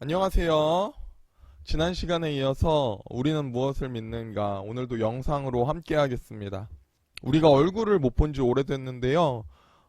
안녕하세요. 지난 시간에 이어서 우리는 무엇을 믿는가 오늘도 영상으로 함께 하겠습니다. 우리가 얼굴을 못 본 지 오래됐는데요.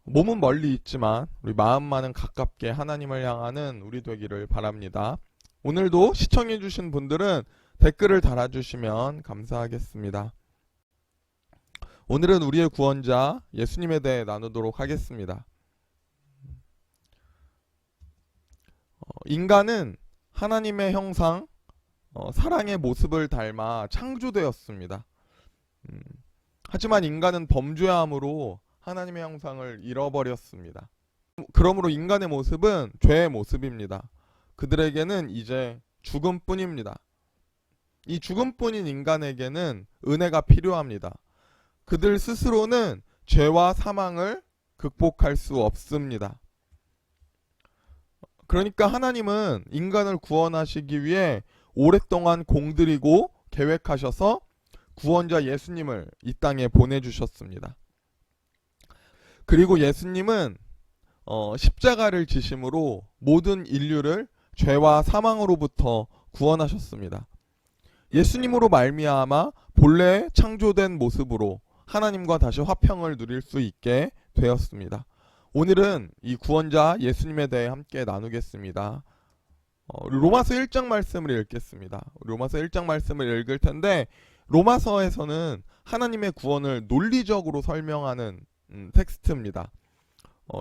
몸은 멀리 있지만 우리 마음만은 가깝게 하나님을 향하는 우리 되기를 바랍니다. 오늘도 시청해주신 분들은 댓글을 달아주시면 감사하겠습니다. 오늘은 우리의 구원자 예수님에 대해 나누도록 하겠습니다. 인간은 하나님의 형상, 사랑의 모습을 닮아 창조되었습니다. 하지만 인간은 범죄함으로 하나님의 형상을 잃어버렸습니다. 그러므로 인간의 모습은 죄의 모습입니다. 그들에게는 이제 죽음뿐입니다. 이 죽음뿐인 인간에게는 은혜가 필요합니다. 그들 스스로는 죄와 사망을 극복할 수 없습니다. 그러니까 하나님은 인간을 구원하시기 위해 오랫동안 공들이고 계획하셔서 구원자 예수님을 이 땅에 보내주셨습니다. 그리고 예수님은 십자가를 지심으로 모든 인류를 죄와 사망으로부터 구원하셨습니다. 예수님으로 말미암아 본래 창조된 모습으로 하나님과 다시 화평을 누릴 수 있게 되었습니다. 오늘은 이 구원자 예수님에 대해 함께 나누겠습니다. 로마서 1장 말씀을 읽겠습니다. 로마서 1장 말씀을 읽을 텐데 로마서에서는 하나님의 구원을 논리적으로 설명하는 텍스트입니다.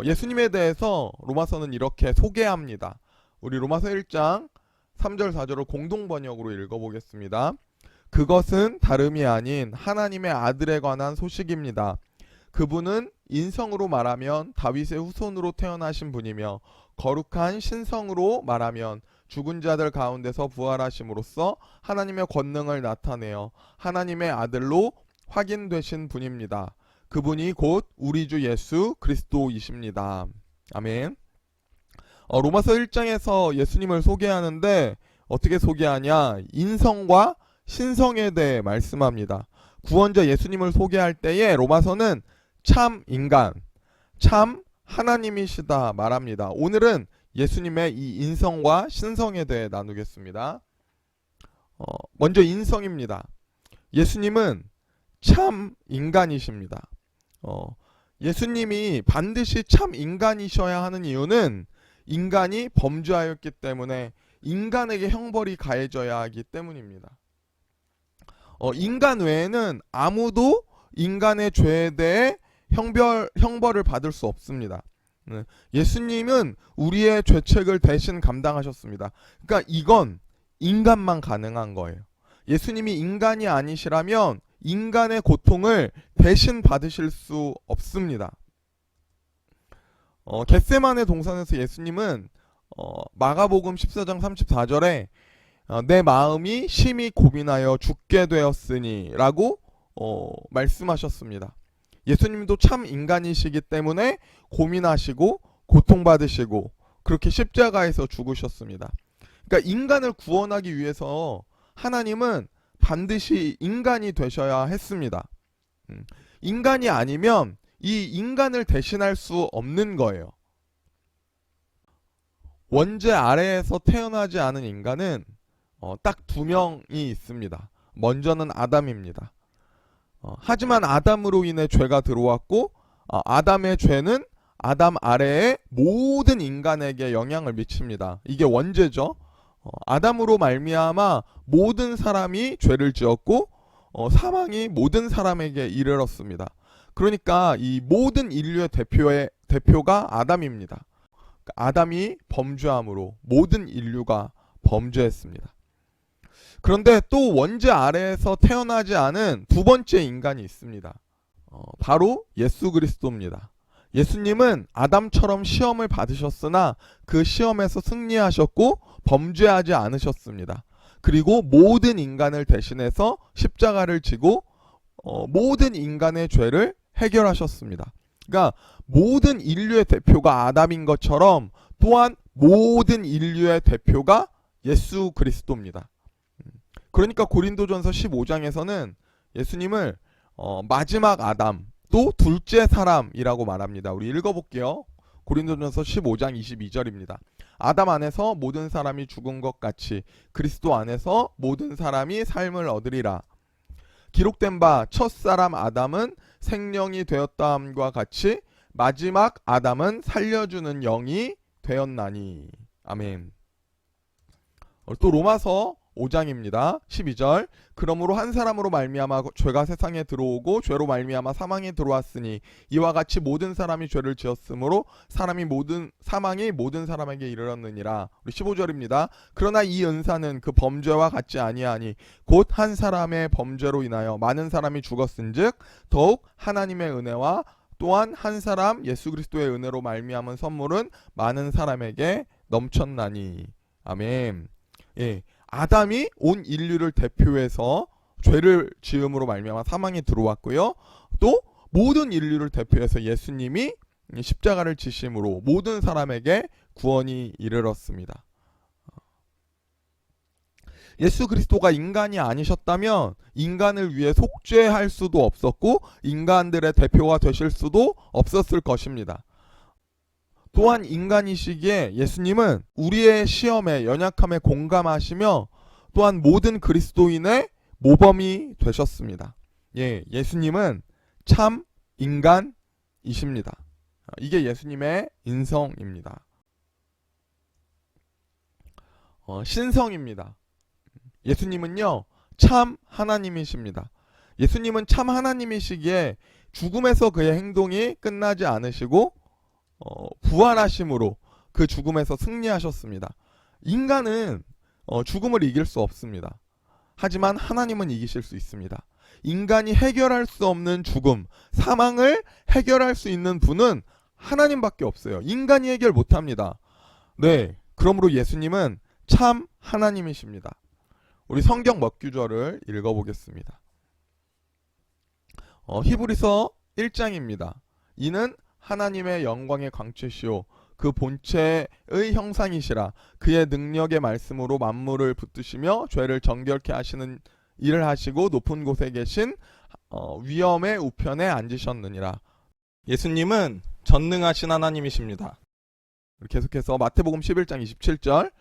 예수님에 대해서 로마서는 이렇게 소개합니다. 우리 로마서 1장 3절 4절을 공동 번역으로 읽어보겠습니다. 그것은 다름이 아닌 하나님의 아들에 관한 소식입니다. 그분은 인성으로 말하면 다윗의 후손으로 태어나신 분이며 거룩한 신성으로 말하면 죽은 자들 가운데서 부활하심으로써 하나님의 권능을 나타내어 하나님의 아들로 확인되신 분입니다. 그분이 곧 우리 주 예수 그리스도이십니다. 아멘. 로마서 1장에서 예수님을 소개하는데 어떻게 소개하냐? 인성과 신성에 대해 말씀합니다. 구원자 예수님을 소개할 때에 로마서는 참 인간, 참 하나님이시다 말합니다. 오늘은 예수님의 이 인성과 신성에 대해 나누겠습니다. 먼저 인성입니다. 예수님은 참 인간이십니다. 예수님이 반드시 참 인간이셔야 하는 이유는 인간이 범죄하였기 때문에 인간에게 형벌이 가해져야 하기 때문입니다. 인간 외에는 아무도 인간의 죄에 대해 형벌을 받을 수 없습니다. 예수님은 우리의 죄책을 대신 감당하셨습니다. 그러니까 이건 인간만 가능한 거예요. 예수님이 인간이 아니시라면 인간의 고통을 대신 받으실 수 없습니다. 겟세마네 동산에서 예수님은 마가복음 14장 34절에 내 마음이 심히 고민하여 죽게 되었으니 라고 말씀하셨습니다. 예수님도 참 인간이시기 때문에 고민하시고 고통받으시고 그렇게 십자가에서 죽으셨습니다. 그러니까 인간을 구원하기 위해서 하나님은 반드시 인간이 되셔야 했습니다. 인간이 아니면 이 인간을 대신할 수 없는 거예요. 원죄 아래에서 태어나지 않은 인간은 딱 두 명이 있습니다. 먼저는 아담입니다. 하지만 아담으로 인해 죄가 들어왔고 아담의 죄는 아담 아래의 모든 인간에게 영향을 미칩니다. 이게 원죄죠. 아담으로 말미암아 모든 사람이 죄를 지었고 사망이 모든 사람에게 이르렀습니다. 그러니까 이 모든 인류의 대표가 아담입니다. 아담이 범죄함으로 모든 인류가 범죄했습니다. 그런데 또 원죄 아래에서 태어나지 않은 두 번째 인간이 있습니다. 바로 예수 그리스도입니다. 예수님은 아담처럼 시험을 받으셨으나 그 시험에서 승리하셨고 범죄하지 않으셨습니다. 그리고 모든 인간을 대신해서 십자가를 지고 모든 인간의 죄를 해결하셨습니다. 그러니까 모든 인류의 대표가 아담인 것처럼 또한 모든 인류의 대표가 예수 그리스도입니다. 그러니까 고린도전서 15장에서는 예수님을 마지막 아담 또 둘째 사람이라고 말합니다. 우리 읽어볼게요. 고린도전서 15장 22절입니다. 아담 안에서 모든 사람이 죽은 것 같이 그리스도 안에서 모든 사람이 삶을 얻으리라. 기록된 바 첫사람 아담은 생령이 되었다함과 같이 마지막 아담은 살려주는 영이 되었나니. 아멘. 또 로마서 5장입니다. 12절. 그러므로 한 사람으로 말미암아 죄가 세상에 들어오고 죄로 말미암아 사망에 들어왔으니 이와 같이 모든 사람이 죄를 지었으므로 사망이 모든 사람에게 이르렀느니라. 우리 15절입니다. 그러나 이 은사는 그 범죄와 같지 아니하니 곧 한 사람의 범죄로 인하여 많은 사람이 죽었은즉 더욱 하나님의 은혜와 또한 한 사람 예수 그리스도의 은혜로 말미암은 선물은 많은 사람에게 넘쳤나니. 아멘. 예, 아담이 온 인류를 대표해서 죄를 지음으로 말미암아 사망에 들어왔고요. 또 모든 인류를 대표해서 예수님이 십자가를 지심으로 모든 사람에게 구원이 이르렀습니다. 예수 그리스도가 인간이 아니셨다면 인간을 위해 속죄할 수도 없었고 인간들의 대표가 되실 수도 없었을 것입니다. 또한 인간이시기에 예수님은 우리의 시험에 연약함에 공감하시며 또한 모든 그리스도인의 모범이 되셨습니다. 예, 예수님은 참 인간이십니다. 이게 예수님의 인성입니다. 신성입니다. 예수님은요 참 하나님이십니다. 예수님은 참 하나님이시기에 죽음에서 그의 행동이 끝나지 않으시고 부활하심으로 그 죽음에서 승리하셨습니다. 인간은 죽음을 이길 수 없습니다. 하지만 하나님은 이기실 수 있습니다. 인간이 해결할 수 없는 죽음, 사망을 해결할 수 있는 분은 하나님밖에 없어요. 인간이 해결 못합니다. 네, 그러므로 예수님은 참 하나님이십니다. 우리 성경 먹규절을 읽어보겠습니다. 히브리서 1장입니다. 이는 하나님의 영광의 광채시오 그 본체의 형상이시라. 그의 능력의 말씀으로 만물을 붙드시며 죄를 정결케 하시는 일을 하시고 높은 곳에 계신 위엄의 우편에 앉으셨느니라. 예수님은 전능하신 하나님이십니다. 계속해서 마태복음 11장 27절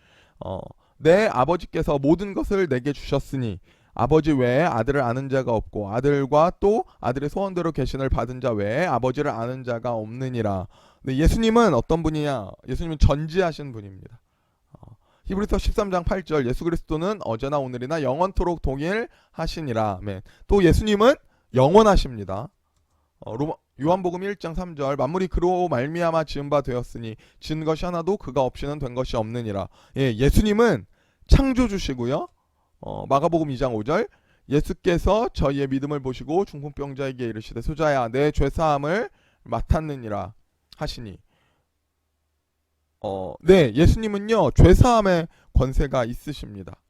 내 아버지께서 모든 것을 내게 주셨으니 아버지 외에 아들을 아는 자가 없고 아들과 또 아들의 소원대로 계신을 받은 자 외에 아버지를 아는 자가 없느니라. 네, 예수님은 어떤 분이냐? 예수님은 전지하신 분입니다. 히브리서 13장 8절 예수 그리스도는 어제나 오늘이나 영원토록 동일하시니라. 아멘. 또 예수님은 영원하십니다. 요한복음 1장 3절 만물이 그로 말미암아 지은 바 되었으니 지은 것이 하나도 그가 없이는 된 것이 없느니라. 예, 예수님은 창조주시고요. 마가복음 2장 5절 예수께서 저희의 믿음을 보시고 중풍병자에게 이르시되 소자야 내 죄사함을 맡았느니라 하시니 네, 예수님은요 죄사함의 권세가 있으십니다.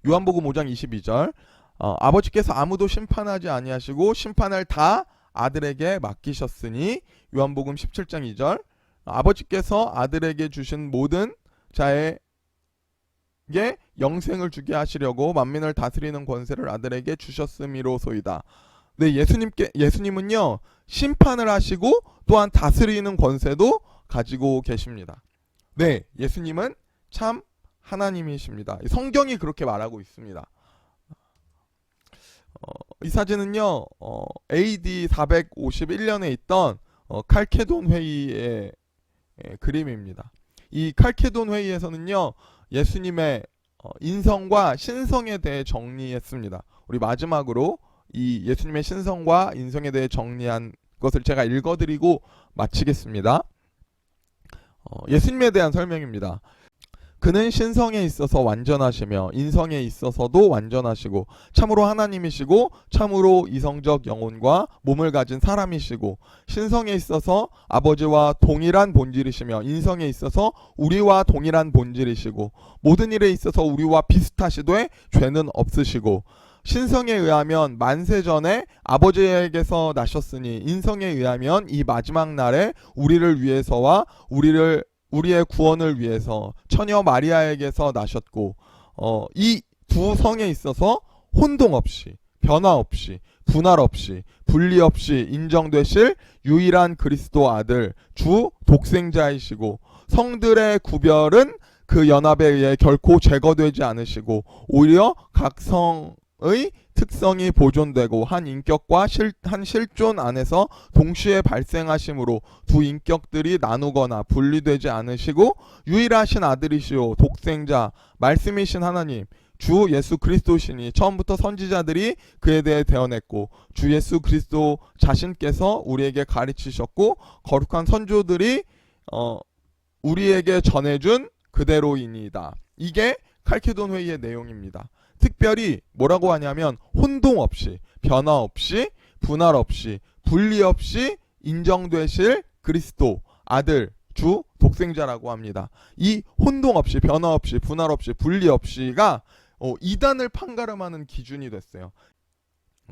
요한복음 5장 22절 아버지께서 아무도 심판하지 아니하시고 심판을 다 아들에게 맡기셨으니 요한복음 17장 2절 아버지께서 아들에게 주신 모든 자에게 영생을 주게 하시려고 만민을 다스리는 권세를 아들에게 주셨음이로소이다. 네, 예수님은요 심판을 하시고 또한 다스리는 권세도 가지고 계십니다. 네, 예수님은 참 하나님이십니다. 성경이 그렇게 말하고 있습니다. 이 사진은요 AD 451년에 있던 칼케돈 회의의 그림입니다. 이 칼케돈 회의에서는요 예수님의 인성과 신성에 대해 정리했습니다. 우리 마지막으로 이 예수님의 신성과 인성에 대해 정리한 것을 제가 읽어드리고 마치겠습니다. 예수님에 대한 설명입니다. 그는 신성에 있어서 완전하시며 인성에 있어서도 완전하시고 참으로 하나님이시고 참으로 이성적 영혼과 몸을 가진 사람이시고 신성에 있어서 아버지와 동일한 본질이시며 인성에 있어서 우리와 동일한 본질이시고 모든 일에 있어서 우리와 비슷하시되 죄는 없으시고 신성에 의하면 만세 전에 아버지에게서 나셨으니 인성에 의하면 이 마지막 날에 우리를 위해서와 우리의 구원을 위해서 처녀 마리아에게서 나셨고 이 두 성에 있어서 혼동 없이 변화 없이 분할 없이 분리 없이 인정되실 유일한 그리스도 아들 주 독생자이시고 성들의 구별은 그 연합에 의해 결코 제거되지 않으시고 오히려 각 성의 특성이 보존되고 한 인격과 한 실존 안에서 동시에 발생하심으로 두 인격들이 나누거나 분리되지 않으시고 유일하신 아들이시오 독생자 말씀이신 하나님 주 예수 그리스도시니 처음부터 선지자들이 그에 대해 대언했고 주 예수 그리스도 자신께서 우리에게 가르치셨고 거룩한 선조들이 우리에게 전해준 그대로이니이다. 이게 칼케돈 회의의 내용입니다. 특별히 뭐라고 하냐면 혼동 없이 변화 없이 분할 없이 분리 없이 인정되실 그리스도 아들 주 독생자라고 합니다. 이 혼동 없이 변화 없이 분할 없이 분리 없이가 이단을 판가름하는 기준이 됐어요.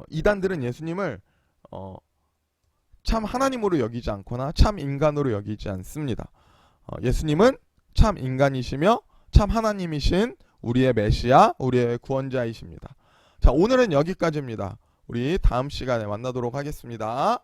이단들은 예수님을 참 하나님으로 여기지 않거나 참 인간으로 여기지 않습니다. 예수님은 참 인간이시며 참 하나님이신 우리의 메시아, 우리의 구원자이십니다. 자, 오늘은 여기까지입니다. 우리 다음 시간에 만나도록 하겠습니다.